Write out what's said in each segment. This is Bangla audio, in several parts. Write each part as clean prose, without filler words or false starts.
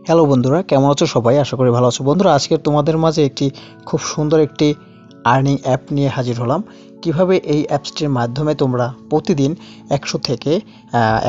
হ্যালো বন্ধুরা, কেমন আছো সবাই? আশা করি ভালো আছো। বন্ধুরা, আজকে তোমাদের মাঝে একটি খুব সুন্দর একটি আর্নিং অ্যাপ নিয়ে হাজির হলাম। কিভাবে এই অ্যাপসটির মাধ্যমে তোমরা প্রতিদিন 100 থেকে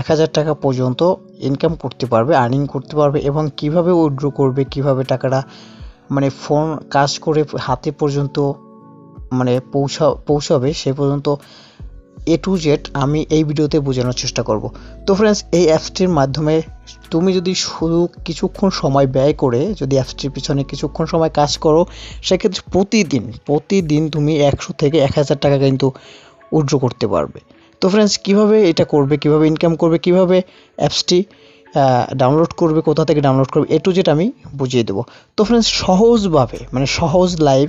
1000 টাকা পর্যন্ত ইনকাম করতে পারবে, আর্নিং করতে পারবে এবং কিভাবে উইথড্র করবে, কিভাবে টাকাটা ফোন কাজ করে হাতে পর্যন্ত পৌঁছাবে সে পর্যন্ত A to Z আমি এই ভিডিওতে বোঝানোর চেষ্টা করব। তো ফ্রেন্ডস, এই অ্যাপসটির মাধ্যমে তুমি যদি শুধু কিছুক্ষণ সময় ব্যয় করে যদি অ্যাপসটির পিছনে কিছুক্ষণ সময় কাজ করো, সেক্ষেত্রে প্রতিদিন তুমি 100 থেকে 1000 টাকা কিন্তু উইথড্র করতে পারবে। তো ফ্রেন্ডস, কীভাবে এটা করবে, কীভাবে ইনকাম করবে, কীভাবে অ্যাপসটি ডাউনলোড করবে, কোথা থেকে ডাউনলোড করবে, A to Z আমি বুঝিয়ে দেবো। তো ফ্রেন্ডস, সহজভাবে সহজ লাইফ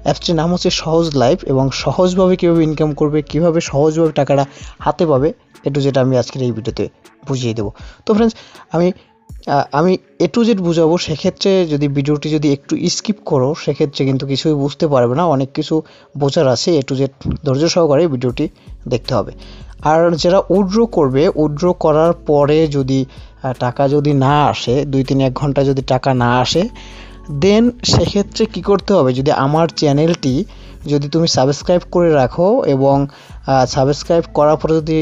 অ্যাপসটির নাম হচ্ছে সহজ লাইফ এবং সহজভাবে কীভাবে ইনকাম করবে, কীভাবে সহজভাবে টাকাটা হাতে পাবে, A to Z আমি আজকের এই ভিডিওতে বুঝিয়ে দেবো। তো ফ্রেন্ডস, আমি A to Z বুঝাবো, সেক্ষেত্রে যদি ভিডিওটি একটু স্কিপ করো সেক্ষেত্রে কিন্তু কিছুই বুঝতে পারবে না, অনেক কিছু বোঝার আছে। A to Z ধৈর্য সহকারে ভিডিওটি দেখতে হবে। আর যারা উইথড্র করার পরে যদি টাকা যদি না আসে, 2-1 ঘন্টা যদি টাকা না আসে, দেন সেক্ষেত্রে কি করতে হবে, যদি আমার চ্যানেলটি যদি তুমি সাবস্ক্রাইব করে রাখো এবং সাবস্ক্রাইব করার পরে যদি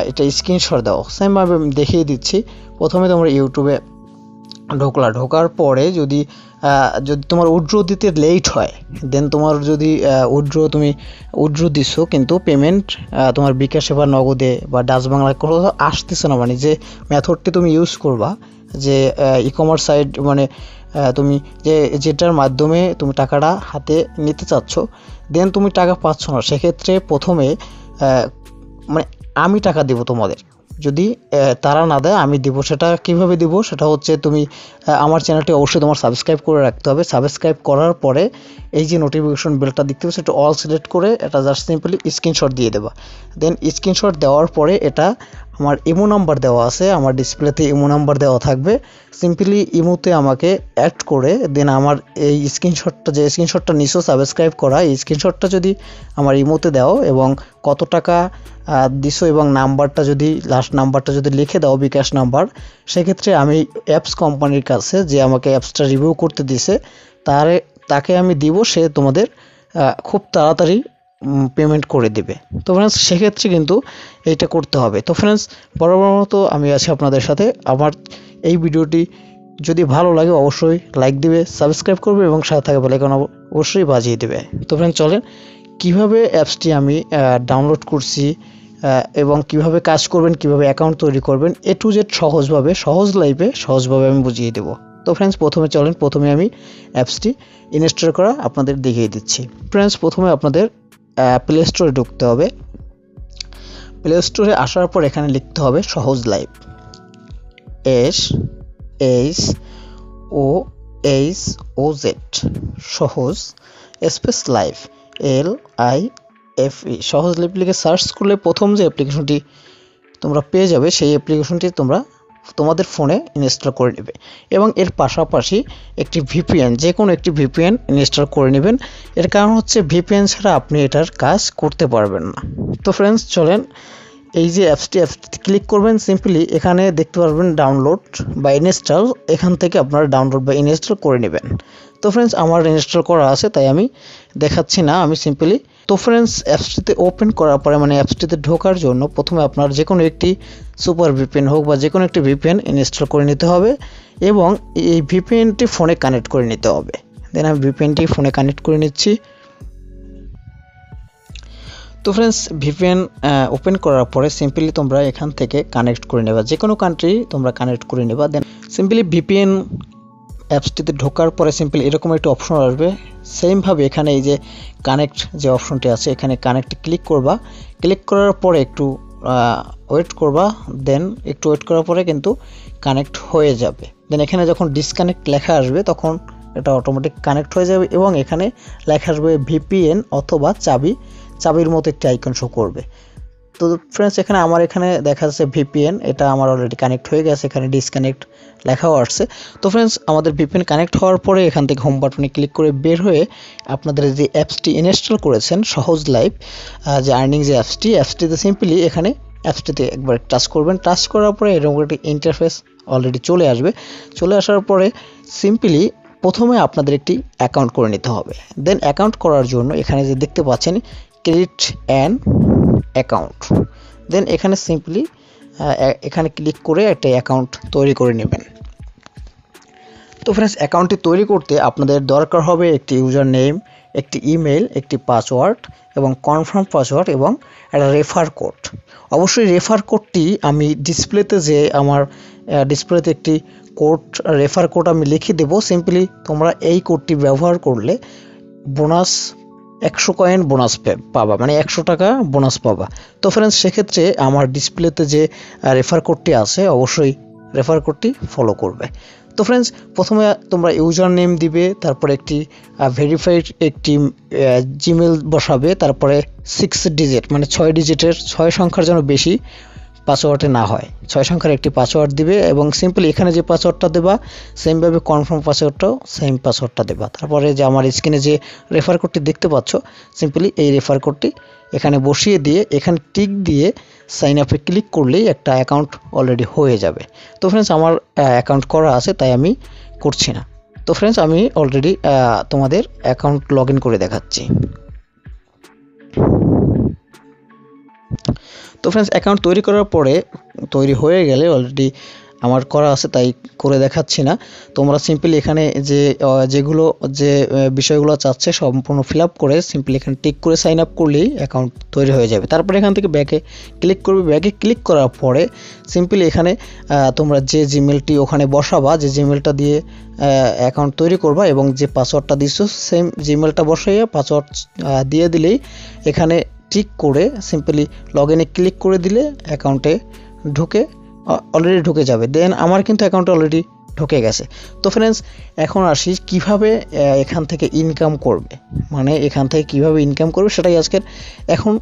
এটা স্ক্রিনশট দাও, সেমভাবে আমি দেখিয়ে দিচ্ছি। প্রথমে তোমরা ইউটিউবে ঢোকার পরে যদি তোমার উইথড্র দিতে লেট হয়, দেন তোমার যদি উইথড্র দিছো কিন্তু পেমেন্ট তোমার বিকাশে বা নগদে বা ডাচ বাংলা কোথাও আসতেছে না, যে মেথডটি তুমি ইউজ করবা, যে ই-কমার্স সাইট তুমি যেটার মাধ্যমে তুমি টাকাটা হাতে নিতে চাচ্ছ, দেন তুমি টাকা পাচ্ছ না, সেক্ষেত্রে প্রথমে আমি টাকা দেবো তোমাদের, যদি তারা না দেয় আমি দিব। সেটা কিভাবে দিব, সেটা হচ্ছে তুমি আমার চ্যানেলটি অবশ্যই তোমার সাবস্ক্রাইব করে রাখতে হবে। সাবস্ক্রাইব করার পরে এই যে নোটিফিকেশন বেলটা দেখতে পাচ্ছ, এটা অল সিলেক্ট করে এটা জাস্ট সিম্পলি স্ক্রিনশট দিয়ে দেবা। দেন স্ক্রিনশট দেওয়ার পরে এটা আমার ইমো নাম্বার দেওয়া আছে, আমার ডিসপ্লেতে ইমো নাম্বার দেওয়া থাকবে, সিম্পলি ইমোতে আমাকে অ্যাড করে দেন আমার এই স্ক্রিনশটটা নিছো সাবস্ক্রাইব করা, এই স্ক্রিনশটটা যদি আমার ইমোতে দাও এবং কত টাকা দিছো এবং নাম্বারটা যদি লাস্ট নাম্বারটা যদি লিখে দাও বিকাশ নাম্বার, সেক্ষেত্রে আমি অ্যাপস কোম্পানির কাছে যে আমাকে অ্যাপসটা রিভিউ করতে দিছে তাকে আমি দিব, সে তোমাদের খুব তাড়াতাড়ি পেমেন্ট করে দেবে। তো ফ্রেন্ডস, সেক্ষেত্রে কিন্তু এইটা করতে হবে। তো ফ্রেন্ডস, বরাবর মতো আমি আছি আপনাদের সাথে। আমার এই ভিডিওটি যদি ভালো লাগে অবশ্যই লাইক দিবে, সাবস্ক্রাইব করবে এবং সাথে থাকা বেল আইকন অবশ্যই বাজিয়ে দেবে। তো ফ্রেন্ডস, চলেন কিভাবে অ্যাপসটি আমি ডাউনলোড করছি এবং কিভাবে কাজ করবেন, কিভাবে অ্যাকাউন্ট তৈরি করবেন, A to Z সহজভাবে আমি বুঝিয়ে দেব। তো ফ্রেন্ডস, প্রথমে আমি অ্যাপসটি ইনস্টল করা আপনাদের দেখিয়ে দিচ্ছি। ফ্রেন্ডস, প্রথমে আপনাদের প্লে স্টোরে ঢুকতে হবে। প্লে স্টোরে আসার পর এখানে লিখতে হবে সহজ লাইফ, SHOHOZ, সহজ স্পেস লাইফ, LIFE, সহজ লাইফ লিখে সার্চ করলে প্রথম যে অ্যাপ্লিকেশনটি তোমরা পেয়ে যাবে, সেই অ্যাপ্লিকেশনটি তোমরা তোমাদের ফোনে ইনস্টল করে নেবে এবং এর পাশাপাশি একটি VPN, যে কোনো একটি VPN ইনস্টল করে নেবেন। এর কারণ হচ্ছে VPN ছাড়া আপনি এটার কাজ করতে পারবেন না। তো ফ্রেন্ডস, চলেন এই যে অ্যাপসটি ক্লিক করবেন, সিম্পলি এখানে দেখতে পারবেন ডাউনলোড বা ইনস্টল, এখান থেকে আপনারা ডাউনলোড বা ইনস্টল করে নেবেন। তো ফ্রেন্ডস, আমার ইনস্টল করা আছে তাই আমি দেখাচ্ছি না, আমি সিম্পলি। তো ফ্রেন্ডস, অ্যাপসটিতে ওপেন করার পরে অ্যাপসটিতে ঢোকার জন্য প্রথমে আপনার যে কোনো একটি সুপার VPN হোক বা যে কোনো একটি VPN ইনস্টল করে নিতে হবে এবং এই VPNটি ফোনে কানেক্ট করে নিতে হবে। দেন আমি VPNটি ফোনে কানেক্ট করে নিচ্ছি। তো ফ্রেন্ডস, VPN ওপেন করার পরে সিম্পলি তোমরা এখান থেকে কানেক্ট করে নেবা, যে কোনো কান্ট্রি তোমরা কানেক্ট করে নেবা। দেন সিম্পলি VPN অ্যাপসটিতে ঢোকার পরে সিম্পলি এরকম একটা অপশন আসবে। সেমভাবে এখানে এই যে কানেক্ট যে অপশনটি আছে, এখানে কানেক্টে ক্লিক করবা। ক্লিক করার পরে একটু ওয়েট করবা, দেন একটু ওয়েট করার পরে কিন্তু কানেক্ট হয়ে যাবে। দেন এখানে যখন ডিসকানেক্ট লেখা আসবে তখন এটা অটোমেটিক কানেক্ট হয়ে যাবে এবং এখানে লেখা আসবে VPN অথবা চাবির মতো একটি আইকন শো করবে। তো ফ্রেন্ডস, আমার এখানে দেখা যাচ্ছে VPN, এটা আমার অলরেডি কানেক্ট হয়ে গেছে, এখানে ডিসকানেক্ট লেখাও আসছে। তো ফ্রেন্ডস, আমাদের VPN কানেক্ট হওয়ার পরে এখান থেকে হোম বাটনে ক্লিক করে বের হয়ে আপনাদের যে অ্যাপসটি ইনস্টল করেছেন সহজ লাইফ, যে আর্নিং যে অ্যাপসটিতে সিম্পলি এখানে অ্যাপসটিতে একবার টাচ করবেন। টাচ করার পরে এরকম একটি ইন্টারফেস অলরেডি চলে আসবে। চলে আসার পরে সিম্পলি প্রথমে আপনাদের একটি অ্যাকাউন্ট করে নিতে হবে। দেন অ্যাকাউন্ট করার জন্য এখানে যে দেখতে পাচ্ছেন ক্রিয়েট অ্যান অ্যাকাউন্ট, দেন এখানে সিম্পলি এখানে ক্লিক করে একটা অ্যাকাউন্ট তৈরি করে নেবেন। তো ফ্রেন্ডস, অ্যাকাউন্টটি তৈরি করতে আপনাদের দরকার হবে একটি ইউজার নেম, একটি ইমেল, একটি পাসওয়ার্ড এবং কনফার্ম পাসওয়ার্ড এবং একটা রেফার কোড। অবশ্যই রেফার কোডটি আমি ডিসপ্লেতে যে আমার ডিসপ্লেতে একটি কোড, রেফার কোড আমি লিখে দেবো। সিম্পলি তোমরা এই কোডটি ব্যবহার করলে বোনাস 100 কয়েন বোনাস পাবা, মানে 100 টাকা বোনাস পাবা। তো ফ্রেন্ডস, সেক্ষেত্রে আমার ডিসপ্লেতে যে রেফার কোডটি আছে অবশ্যই রেফার কোডটি ফলো করবে। তো ফ্রেন্ডস, প্রথমে তোমরা ইউজার নেম দিবে, তারপরে একটি ভেরিফাইড একটি জিমেল বসাবে, তারপরে 6 ডিজিট মানে 6 ডিজিটের 6 সংখ্যার যেন বেশি পাসওয়ার্ডে না হয়, 6 সংখ্যার একটি পাসওয়ার্ড দিবে এবং সিম্পলি এখানে যে পাসওয়ার্ডটা দেবা সেমভাবে কনফার্ম পাসওয়ার্ডটাও সেম পাসওয়ার্ডটা দেবা। তারপরে যে আমার স্ক্রিনে যে রেফার কোডটি দেখতে পাচ্ছ, সিম্পলি এই রেফার কোডটি এখানে বসিয়ে দিয়ে এখানে টিক দিয়ে সাইন আপে ক্লিক করলেই একটা অ্যাকাউন্ট অলরেডি হয়ে যাবে। তো ফ্রেন্ডস, আমার অ্যাকাউন্ট করা আছে তাই আমি করছি না। তো ফ্রেন্ডস, আমি অলরেডি তোমাদের অ্যাকাউন্ট লগ ইন করে দেখাচ্ছি। তো ফ্রেন্ডস, অ্যাকাউন্ট তৈরি করার পরে তৈরি হয়ে গেলে অলরেডি আমার করা আছে তাই করে দেখাচ্ছি না। তোমরা সিম্পলি এখানে যেগুলো বিষয়গুলো চাচ্ছে সম্পূর্ণ ফিল আপ করে সিম্পলি এখানে টিক করে সাইন আপ করলেই অ্যাকাউন্ট তৈরি হয়ে যাবে। তারপরে এখান থেকে ব্যাকে ক্লিক করবে। ব্যাকে ক্লিক করার পরে সিম্পলি এখানে তোমরা যে জিমেলটি ওখানে বসাবা, যে জিমেলটা দিয়ে অ্যাকাউন্ট তৈরি করবা এবং যে পাসওয়ার্ডটা দিচ্ছো সেম জিমেলটা বসাইয়া পাসওয়ার্ড দিয়ে দিলেই এখানে টিক করে সিম্পলি লগ ইনে ক্লিক করে দিলে অ্যাকাউন্টে অলরেডি ঢুকে যাবে। দেন আমার কিন্তু অ্যাকাউন্টে অলরেডি ঢুকে গেছে। তো ফ্রেন্ডস, এখন আসি কিভাবে এখান থেকে ইনকাম করবে, মানে এখান থেকে কিভাবে ইনকাম করবে সেটাই আজকের। এখন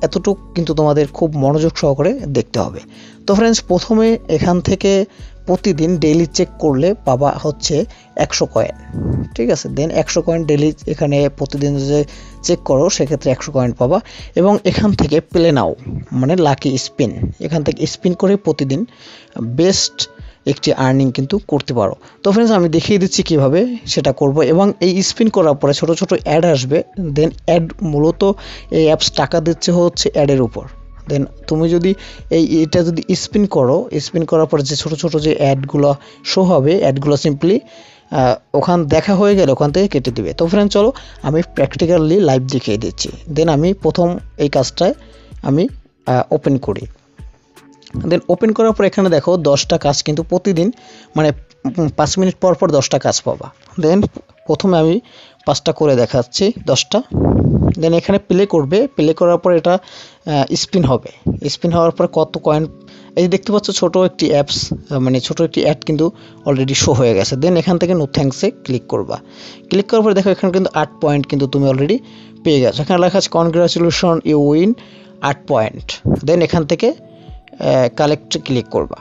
এতটুকু কিন্তু তোমাদের খুব মনোযোগ সহকারে দেখতে হবে। তো ফ্রেন্ডস, প্রথমে এখান থেকে প্রতিদিন ডেইলি চেক করলে পাবা হচ্ছে 100 কয়েন, ঠিক আছে। দেন 100 কয়েন ডেইলি এখানে প্রতিদিন যে চেক করো সেক্ষেত্রে 100 কয়েন পাবা এবং এখান থেকে প্লে নাও মানে লাকি স্পিন, এখান থেকে স্পিন করে প্রতিদিন বেস্ট একটি আর্নিং কিন্তু করতে পারো। তো ফ্রেন্ডস, আমি দেখিয়ে দিচ্ছি কিভাবে সেটা করব এবং এই স্পিন করার পরে ছোট ছোট অ্যাড আসবে। দেন অ্যাড মূলত এই অ্যাপস টাকা দিচ্ছে হচ্ছে অ্যাডের উপর। দেন তুমি যদি এটা যদি স্পিন করো, স্পিন করার পর যে ছোট ছোট যে অ্যাডগুলো শো হবে, অ্যাডগুলো সিম্পলি ওখান দেখা হয়ে গেলে ওখান থেকে কেটে দিবে। তো ফ্রেন্ড, চলো আমি প্র্যাকটিক্যালি লাইভ দেখিয়ে দিচ্ছি। দেন আমি প্রথম এই কাজটায় আমি ওপেন করি। দেন ওপেন করার পর এখানে দেখো 10টা কাজ কিন্তু প্রতিদিন মানে 5 মিনিট পর পর 10টা কাজ পাবা। দেন প্রথমে আমি 5টা করে দেখাচ্ছি, 10টা। দেন এখানে প্লে করবে, প্লে করার পর এটা স্পিন হবে। স্পিন হওয়ার পর কত কয়েন এই দেখতে পাচ্ছ, ছোট একটি অ্যাপস মানে ছোট একটি অ্যাড কিন্তু অলরেডি শো হয়ে গেছে। দেন এখান থেকে নো থ্যাঙ্কসে ক্লিক করবা। ক্লিক করার পর দেখো এখানে কিন্তু 8 পয়েন্ট কিন্তু তুমি অলরেডি পেয়ে গেছো। এখানে লেখা আছে কনগ্রাচুলেশন ইউ উইন 8 পয়েন্ট। দেন এখান থেকে কালেক্ট ক্লিক করবা।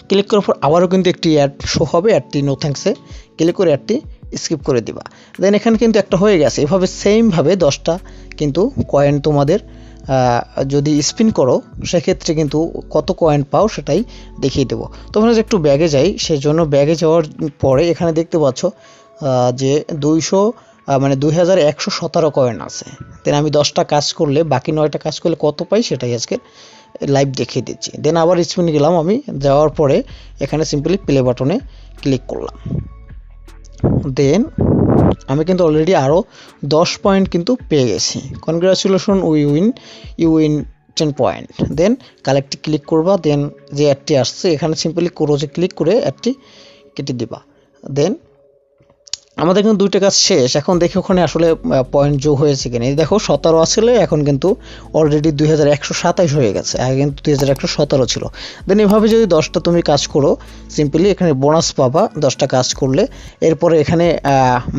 ক্লিক করার পর আবারও কিন্তু একটি অ্যাড শো হবে, অ্যাডটি নো থ্যাঙ্কসে ক্লিক করে অ্যাডটি স্কিপ করে দিবা। দেন এখানে কিন্তু একটা হয়ে গেছে। এভাবে সেমভাবে 10টা কিন্তু কয়েন তোমাদের যদি স্পিন করো সেক্ষেত্রে কিন্তু কত কয়েন পাও সেটাই দেখিয়ে দেবো। তোমরা একটু ব্যাগে যাই, সেজন্য ব্যাগে যাওয়ার পরে এখানে দেখতে পাচ্ছ যে 2117 কয়েন আছে। দেন আমি 10টা কাজ করলে বাকি 9টা কাজ করলে কত পাই সেটাই আজকে লাইভ দেখিয়ে দিচ্ছি। দেন আবার স্পিন গেলাম, আমি যাওয়ার পরে এখানে সিম্পলি প্লে বাটনে ক্লিক করলাম। দেন আমি কিন্তু অলরেডি আরও 10 পয়েন্ট কিন্তু পেয়ে গেছি। Congratulation you win 10 point. Then কালেক্টে ক্লিক করবা। দেন যে অ্যাডটি আসছে এখানে সিম্পলি ক্লোজে ক্লিক করে অ্যাডটি কেটে দিবা। দেন আমাদের কিন্তু 2টা কাজ শেষ। এখন দেখি ওখানে আসলে পয়েন্ট যোগ হয়েছে কিনা। দেখো 17 আসলে এখন কিন্তু অলরেডি 2127 হয়ে গেছে, আগে কিন্তু 2117 ছিল। দেন এভাবে যদি 10টা তুমি কাজ করো সিম্পলি এখানে বোনাস পাবা 10টা কাজ করলে। এরপরে এখানে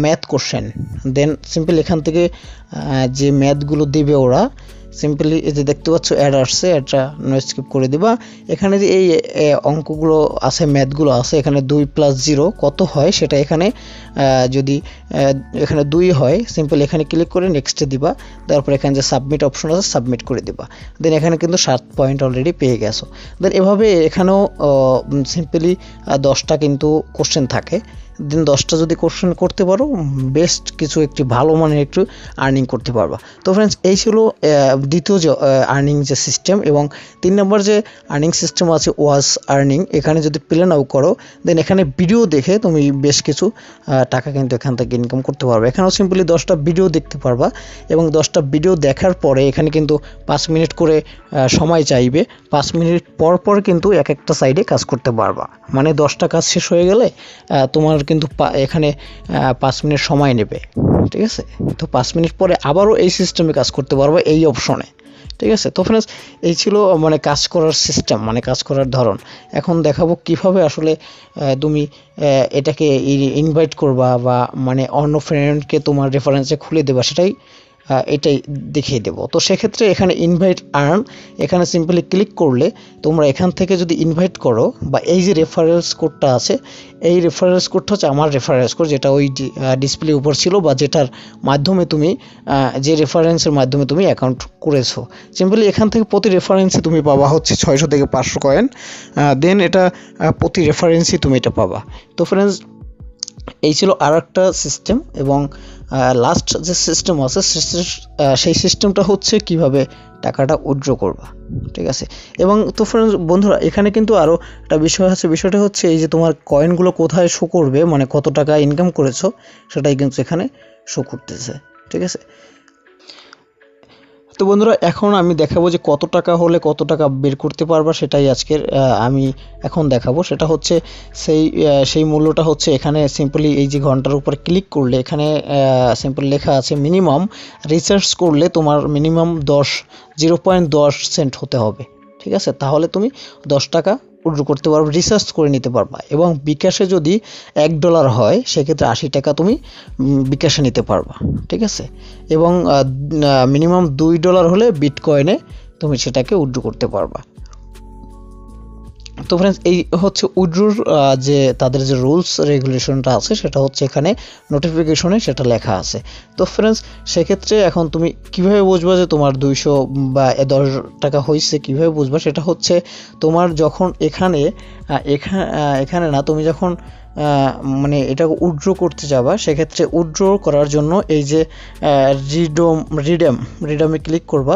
ম্যাথ কোশ্চেন, দেন সিম্পলি এখান থেকে যে ম্যাথগুলো দিবে ওরা সিম্পলি এই যে দেখতে পাচ্ছ অ্যাড আসছে, এটা নো স্কিপ করে দিবা। এখানে যে এই অঙ্কগুলো আছে, ম্যাথগুলো আছে, এখানে 2 + 0 কত হয় সেটা এখানে যদি এখানে 2 হয়, সিম্পল এখানে ক্লিক করে নেক্সটে দিবা। তারপর এখানে যে সাবমিট অপশন আছে সাবমিট করে দিবা। দেন এখানে কিন্তু 7 পয়েন্ট অলরেডি পেয়ে গেছো। দেন এভাবে এখানেও সিম্পলি 10টা কিন্তু কোশ্চেন থাকে। দিন 10টা যদি কোশ্চেন করতে পারো, বেস্ট কিছু একটি ভালো মানের একটু আর্নিং করতে পারবা। তো ফ্রেন্ডস, এই ছিল দ্বিতীয় যে আর্নিং যে সিস্টেম। এবং 3 নম্বর যে আর্নিং সিস্টেম আছে ওয়াচ আর্নিং। এখানে যদি প্লে নাও করো, দেন এখানে ভিডিও দেখে তুমি বেশ কিছু টাকা কিন্তু এখান থেকে ইনকাম করতে পারবে। এখানেও সিম্পলি 10টা ভিডিও দেখতে পারবা, এবং 10টা ভিডিও দেখার পরে এখানে কিন্তু 5 মিনিট করে সময় চাইবে। 5 মিনিট পর পর কিন্তু একটা সাইডে কাজ করতে পারবা। মানে 10টা কাজ শেষ হয়ে গেলে তোমার কিন্তু এখানে 5 মিনিট সময় নেবে, ঠিক আছে। তো 5 মিনিট পরে আবারও এই সিস্টেমে কাজ করতে পারবে, এই অপশনে, ঠিক আছে। তো ফ্রেন্ডস, এই ছিল মানে কাজ করার সিস্টেম, মানে কাজ করার ধরন। এখন দেখাবো কিভাবে আসলে তুমি এটাকে ইনভাইট করবা, বা মানে অন্য ফ্রেন্ডকে তোমার রেফারেন্সে খুলে দেবা, সেটাই এটাই দেখিয়ে দেবো। তো সেক্ষেত্রে এখানে ইনভাইট আর্ন, এখানে সিম্পলি ক্লিক করলে তোমরা এখান থেকে যদি ইনভাইট করো, বা এই যে রেফারেন্স কোডটা আছে, এই রেফারেন্স কোডটা হচ্ছে আমার রেফারেন্স কোড, যেটা ওই ডিসপ্লে উপর ছিল, বা যেটার মাধ্যমে তুমি যে রেফারেন্সের মাধ্যমে তুমি অ্যাকাউন্ট করেছো। সিম্পলি এখান থেকে প্রতি রেফারেন্সে তুমি পাবা হচ্ছে 600 থেকে 500 কয়েন। দেন এটা প্রতি রেফারেন্সই তুমি এটা পাবা। তো ফ্রেন্ডস, এই ছিল আর একটা সিস্টেম। এবং লাস্ট যে সিস্টেম আছে সেই সিস্টেমটা হচ্ছে কিভাবে টাকাটা উইথড্র করবা, ঠিক আছে। এবং তো ফ্রেন্ডস, বন্ধুরা, এখানে কিন্তু আরও একটা বিষয় আছে। বিষয়টা হচ্ছে এই যে তোমার কয়েনগুলো কোথায় শো করবে, মানে কত টাকা ইনকাম করেছো, সেটাই কিন্তু এখানে শো করতেছে, ঠিক আছে। তো বন্ধুরা, এখন আমি দেখাবো যে কত টাকা হলে কত টাকা বের করতে পারবা, সেটাই আজকের আমি এখন দেখাবো। সেটা হচ্ছে সেই মূল্যটা হচ্ছে এখানে সিম্পলি এই যে ঘন্টার উপর ক্লিক করলে এখানে সিম্পল লেখা আছে মিনিমাম রিসার্চ করলে তোমার মিনিমাম 0.10 সেন্ট হতে হবে, ঠিক আছে। তাহলে তুমি 10 টাকা উইথড্র করতে পারবে, রিসার্চ করে নিতে পারবা। এবং বিকাশে যদি $1 হয়, সেক্ষেত্রে 80 টাকা তুমি বিকাশে নিতে পারবা, ঠিক আছে। এবং মিনিমাম $2 হলে বিটকয়েনে তুমি সেটাকে উইথড্র করতে পারবা। তো ফ্রেন্ডস, এই হচ্ছে উইথড্রোর যে তাদের যে রুলস রেগুলেশনটা আছে, সেটা হচ্ছে এখানে নোটিফিকেশনে সেটা লেখা আছে। তো ফ্রেন্ডস, সেক্ষেত্রে এখন তুমি কিভাবে বুঝবা যে তোমার 200 বা 10 টাকা হয়েছে, কিভাবে বুঝবা? সেটা হচ্ছে তোমার যখন এখানে না, তুমি যখন মানে এটাকে উইথড্র করতে যাবা, সেক্ষেত্রে উইথড্র করার জন্য এই যে রিডেমে ক্লিক করবা।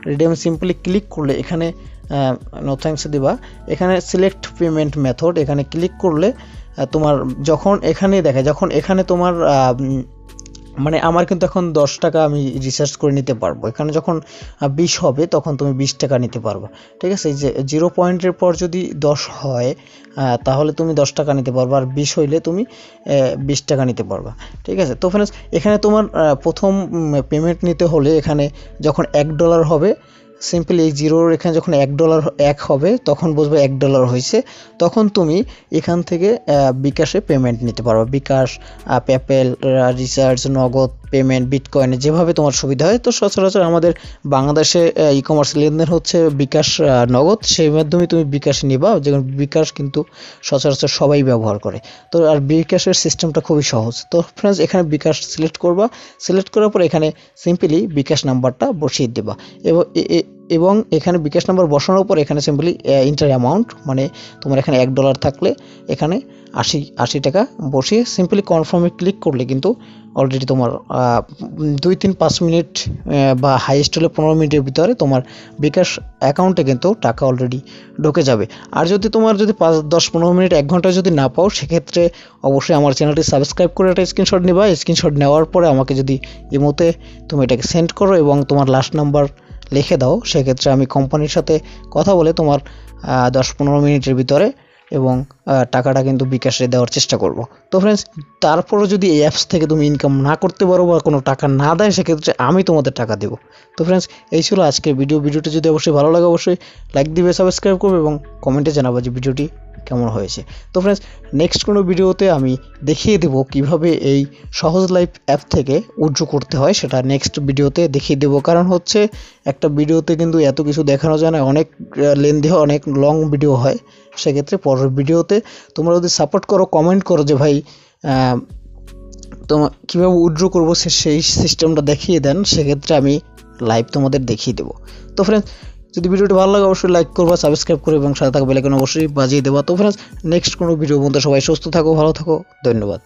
রিডেম সিম্পলি ক্লিক করলে এখানে নো থ্যাঙ্কস দিবা। এখানে সিলেক্ট পেমেন্ট মেথড, এখানে ক্লিক করলে তোমার যখন এখানে তোমার মানে আমার কিন্তু এখন 10 টাকা আমি রিসার্চ করে নিতে পারবো। এখানে যখন 20 হবে তখন তুমি 20 টাকা নিতে পারবা, ঠিক আছে। এই যে 0 পয়েন্টের পর যদি 10 হয়, তাহলে তুমি 10 টাকা নিতে পারবা, আর 20 হইলে তুমি 20 টাকা নিতে পারবা, ঠিক আছে। তো ফ্রেন্ডস, এখানে তোমার প্রথম পেমেন্ট নিতে হলে এখানে যখন $1 হবে, সিম্পলি এই জিরোর এখানে যখন $1 হবে, তখন বুঝবে $1 হয়েছে। তখন তুমি এখান থেকে বিকাশে পেমেন্ট নিতে পারবে। বিকাশ, পেপ্যাল, রিচার্জ, নগদ পেমেন্ট, বিটকয়েনে, যেভাবে তোমার সুবিধা হয়। তো সচরাচর আমাদের বাংলাদেশে ই কমার্স লেনদেন হচ্ছে বিকাশ, নগদ, সেই মাধ্যমে তুমি বিকাশে নিবা। যেমন বিকাশ কিন্তু সচরাচর সবাই ব্যবহার করে। তো আর বিকাশের সিস্টেমটা খুবই সহজ। তো ফ্রেন্ডস, এখানে বিকাশ সিলেক্ট করবা। সিলেক্ট করার পর এখানে সিম্পলি বিকাশ নাম্বারটা বসিয়ে দেবা। এবং এখানে বিকাশ নাম্বার বসানোর পর এখানে সিম্পলি ইন্টার অ্যামাউন্ট, মানে তোমার এখানে $1 থাকলে এখানে 80 টাকা বসিয়ে সিম্পলি কনফার্মে ক্লিক করলে কিন্তু অলরেডি তোমার 2-5 মিনিট বা হাইয়েস্ট হলে 15 মিনিটের ভিতরে তোমার বিকাশ অ্যাকাউন্টে কিন্তু টাকা অলরেডি ঢুকে যাবে। আর যদি 5-10-15 মিনিট 1 ঘন্টা যদি না পাও, সেক্ষেত্রে অবশ্যই আমার চ্যানেলটি সাবস্ক্রাইব করে একটা স্ক্রিনশট নিবা। স্ক্রিনশট নেওয়ার পরে আমাকে যদি ইমোতে তুমি এটাকে সেন্ড করো এবং তোমার লাস্ট নাম্বার লিখে দাও, সেক্ষেত্রে আমি কোম্পানির সাথে কথা বলে তোমার 10-15 মিনিটের ভিতরে এবং টাকাটা কিন্তু বিকাশে দেওয়ার চেষ্টা করব। তো ফ্রেন্ডস, তারপরও যদি এই অ্যাপস থেকে তুমি ইনকাম না করতে পারো বা কোনো টাকা না দেয়, সেক্ষেত্রে আমি তোমাদের টাকা দেবো। তো ফ্রেন্ডস, এই ছিল আজকের ভিডিওটি যদি অবশ্যই ভালো লাগে অবশ্যই লাইক দিবে, সাবস্ক্রাইব করবে এবং কমেন্টে জানাবো যে ভিডিওটি কেমন হয়েছে। তো ফ্রেন্ডস, নেক্সট কোনো ভিডিওতে আমি দেখিয়ে দেবো কিভাবে এই সহজ লাইফ অ্যাপ থেকে উইথড্র করতে হয়, সেটা নেক্সট ভিডিওতে দেখিয়ে দেবো। কারণ হচ্ছে একটা ভিডিওতে কিন্তু এত কিছু দেখানো যায় না, অনেক লেন্দি হয়, অনেক লং ভিডিও হয়। সেক্ষেত্রে পরের ভিডিওতে তোমরা যদি সাপোর্ট করো, কমেন্ট করো যে ভাই তোমার কীভাবে উইথড্র করবো সেই সিস্টেমটা দেখিয়ে দেন, সেক্ষেত্রে আমি লাইভ তোমাদের দেখিয়ে দেবো। তো ফ্রেন্ডস, যদি ভিডিওটি ভালো লাগে অবশ্যই লাইক করবা, সাবস্ক্রাইব করবে এবং সাথে থাকা বেল আইকন অবশ্যই বাজিয়ে দেবা। তো ফ্রেন্ডস, নেক্সট কোনো ভিডিও পর্যন্ত সবাই সুস্থ থাকো, ভালো থাকো, ধন্যবাদ।